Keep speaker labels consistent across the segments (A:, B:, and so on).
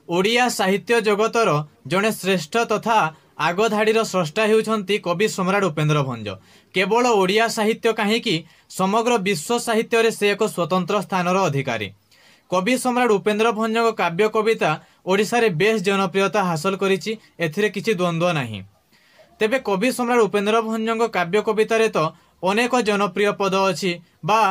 A: ओडिया साहित्य जगतर जड़े श्रेष्ठ तथा आगधाड़ीर स्रष्टा होउछंती कवि सम्राट उपेन्द्र भंज। केवल ओडिया साहित्य कहीं समग्र विश्व साहित्य रे से एक स्वतंत्र स्थानर अधिकारी। कवि सम्राट उपेन्द्र भंज काव्य कविता ओडिशा रे बेस जनप्रियता हासिल करिछि, एथिरे किछि द्वंद्व नाही। तेबे कवि सम्राट उपेन्द्र भंज काव्य कवितार तो अनेक जनप्रिय पद अछि बा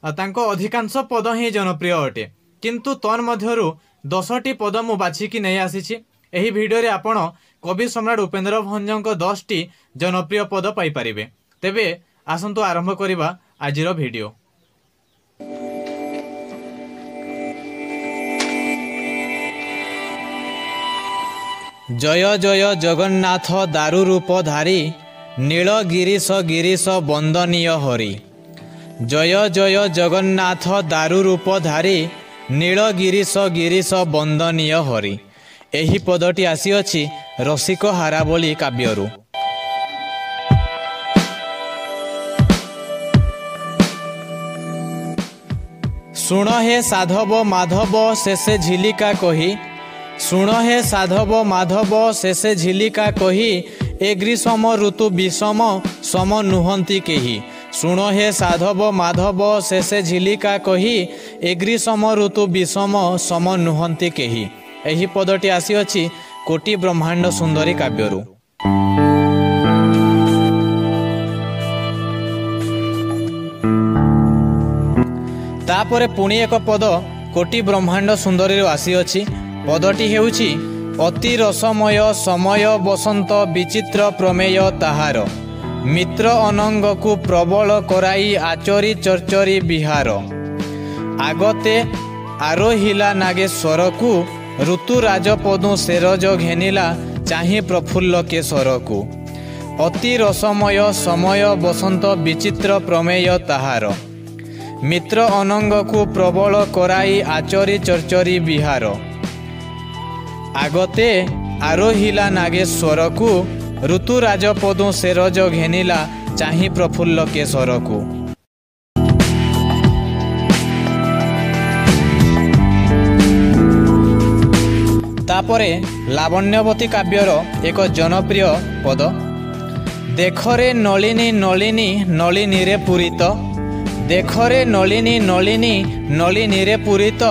A: तांको अधिकांश पद ही जनप्रिय अटे, किंतु तन्मध्यरु 10टी पद मु बाछिकी नहीं आसीछि। एही भिडियो रे आपण कवि सम्राट उपेन्द्र भंजक 10टी जनप्रिय पद पाई परिबे। तेबे आसंतु आरंभ करिबा आजिर भिडियो। जय जय जगन्नाथ दारु रूप धारी, नील गिरीश गिरीश वंदनीय हरि। जय जय जगन्नाथ दारु रूप धारी, नील गिरीश गिरीश वंदनीय हरि। एही पदटी आसीअछि रसिक हारावली काव्यरु। सुण हे साधव माधव शेषे झिलिका कही, सुण हे साधव माधव शेषे झिलिका कही, ए ग्रीष्म ऋतु विषम सम नुहंती केही। सुण हे साधव माधव शेषे झिलिका कही, ए ग्रीष्म ऋतु विषम सम नुहंती केही। एही पदटी आसीअछि कोटि ब्रह्मांड सुंदरी काव्यरु। तापरे पुणी एक पद कोटि ब्रह्मांड सुंदरी आसीअछि। पदटी हेउछि अति रसमय समय बसंत विचित्र प्रमेय ताहार, मित्र अनंग को प्रबल कराई आचरी चर्चरी बिहार। आगते आरोहिला नागेश्वर को, ऋतु राजपदु सेरज घेनिला चाहि प्रफुल्ल केशर को। अति रसमय समय बसंत विचित्र प्रमेय ताहार, मित्र अनंग को प्रबल कराई आचरी चर्चरी बिहार। आगते आरोहिला नागेश्वर को, ऋतु राजपदु सेरज घेनिला चाहि प्रफुल्ल केशर को। तापरे लावण्यवती काव्यर एक जनप्रिय पद। देखरे नलिनी नलिनी नलिनी रे पूरित, देखरे नलिनी नलिनी नलिनी रे पूरित,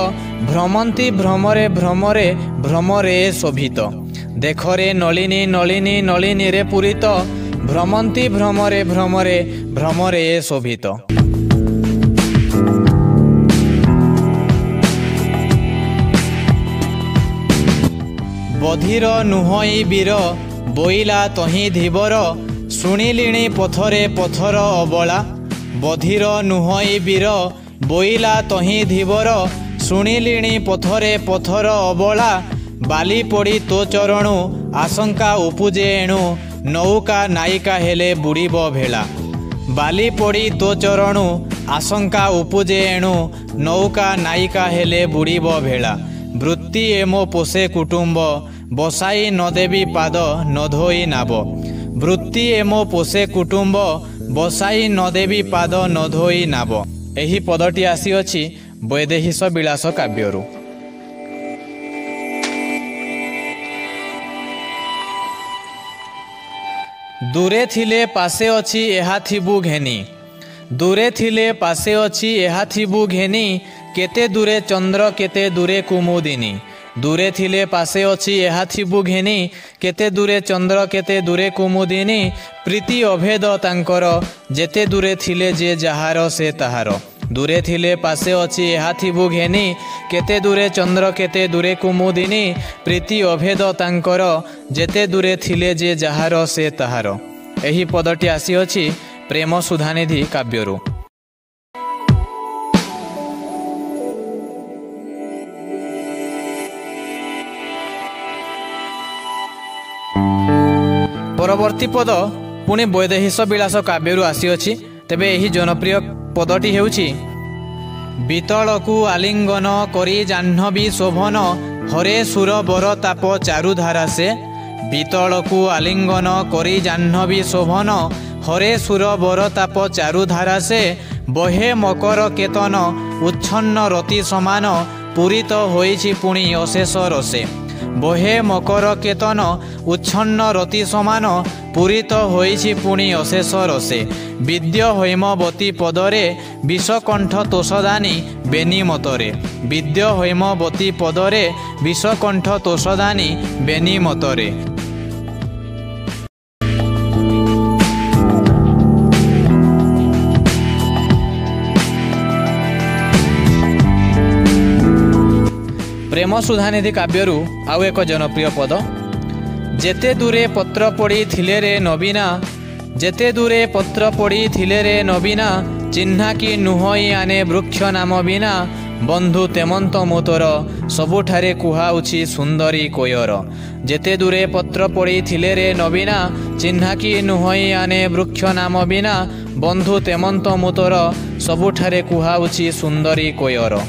A: भ्रमंती भ्रमरे भ्रमरे भ्रमरे शोभित। देखरे नलिनी नलिनी नलिनी रे पूरित, भ्रमंती भ्रमरे भ्रमरे भ्रमरे शोभित। बधिर नुहई वीर बोइला तही धीवर, शुणिलिणी पथरे पथर अबला। बधिर नुहई वीर बोइला तही धीवर, शुणिलिणी पथरे पथर अबला। बाली पड़ी तो चरणु आशंका उपुजे एणु, नौका नायिका हेले बुड़ीब भेला। बाली पड़ी तो चरणु आशंका उपुजे एणु, नौका नायिका हेले बुड़ीब भेला। वृत्ति एमो पोषे कुटुंब, बसाई न देवी पाद न धोई नाब। वृत्ति एमो पोषे कुटुंब, बसाई न देवी पाद न धोई नाब। एही पदटी आसीअछि वैदेहीश विलास काव्यरु। दूरे थिले पासे अछि एहा थिबु घेनी, दूरे थिले पासे अछि एहा थिबु घेनी। केते दूरे चंद्र केते दूरे कुमुदिनी, दूरे थिले पासे अछि एहा थिबु घेनी। केते दूरे चंद्र केते दूरे कुमुदिनी, प्रीति अभेद तांकर जेते दूरे थिले जे जाहार से ताहार। दूरे थिले पासे अछि एहा थिबु घेनी, केते दूरे चंद्र केते दूरे कुमुदिनी, प्रीति अभेद तांकर जेते दूरे थिले जे जाहार से ताहार। एही पदटी आसीअछि प्रेम सुधानिधि काव्यरु। परवर्ती पद पुणी वैदेहीश विलास काव्यरु आसीअछि। तेबे एही जनप्रिय पदटी हेउछि बीतलकु आलिंगन करी जाह्नवी शोभन, हरे सुर बर ताप चारुधारा से। बीतलकु आलिंगन करी जाह्नवी शोभन, हरे सुर बर ताप चारुधारा से। बहे मकर केतन उच्छन्न रति समान, पूरित होइछि पुणी अशेष रसे। बहे मकर केतन उच्छन्न रति समान पूरित होइछि पुणी अशेष रसे विद्य हैमवती पदरे विषकंठ तोषदानी बेनी मतरे विद्य हैमवती पदरे विषकंठ तोषदानी बेनी मतरे। प्रेम सुधानिधि काव्यरू आउ एक जनप्रिय पद जेते दूरे पत्र पड़ी थिले रे नवीना जेते दूरे पत्र पड़ी थिले रे नवीना चिन्हा कि नुहई आने वृक्ष नाम बिना बंधु तेमंत मुतोर सबुठारे कुहाउछि सुंदरी कोयर जेते दूरे पत्र पड़ी थिले रे नवीना चिन्हा कि नुहई आने वृक्ष नाम बिना बंधु तेमंत मुतोर सबुठारे कुहाउछि सुंदरी कोयर।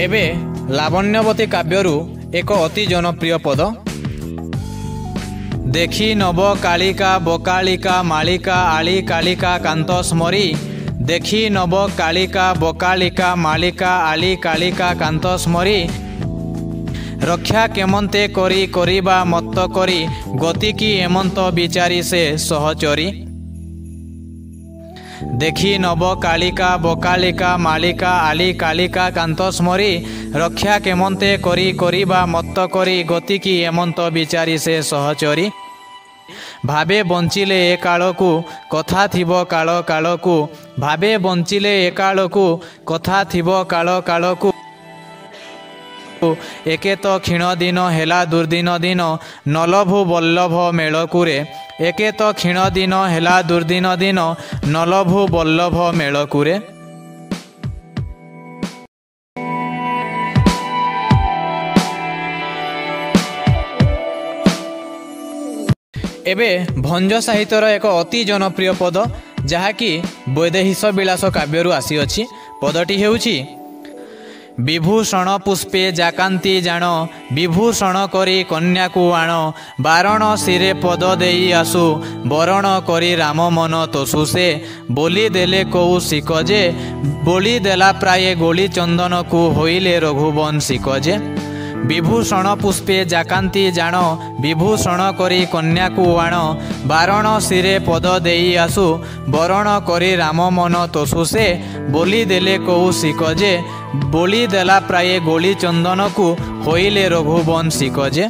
A: एबे लावण्यवती काव्यरू एक अति जनप्रिय पद देखी नव कालिका बकालिका मालिका आली कालिका कांत स्मरी देखी नव कालिका बकालिका मालिका आली कालिका कांत स्मरी रक्षा केमंते करी करिबा मत्त करी गति की एमंत विचारी से सहचरी देखी नव कालिका बकालिका मालिका आली कालिका कांत स्मरी रक्षा केमंते करी करिबा मत्त करी गति की एमंत विचारी से सहचरी भावे बंचिले ए कालकू कथा थिबो काल कालकू भावे बंचिले ए कालकू कथा थिबो काल कालकू एके तो क्षीण दिन हेला दुर्दिन दिन नलभु बल्लभ मेलकुरे एके तो क्षीण दिन हेला दुर्दिन दिन नलभु बल्लभ मेलकुरे। एबे भंज साहित्यर एक अति जनप्रिय पद जहाँकि वैदेहिश विलास काव्यरू आसीअछि पदटी हेउछि विभूषण पुष्पे जाकांती जान विभूषण करी कन्या को आण बारण सिरे पद देई आसु बरण करी राम मन तोसु से बोली देले कौशिक जे बोली देला प्राय गोली चंदन को होइले रघुवन सिकजे विभूषण पुष्पे जाकांती जान विभूषण करी कन्या को आण बारण सिरे पद देई आसु बरण करी राम मन तोसु से बोली देले कौशिक जे बोली देला प्राय गोली चंदन को होइले रघुवन सिकजे।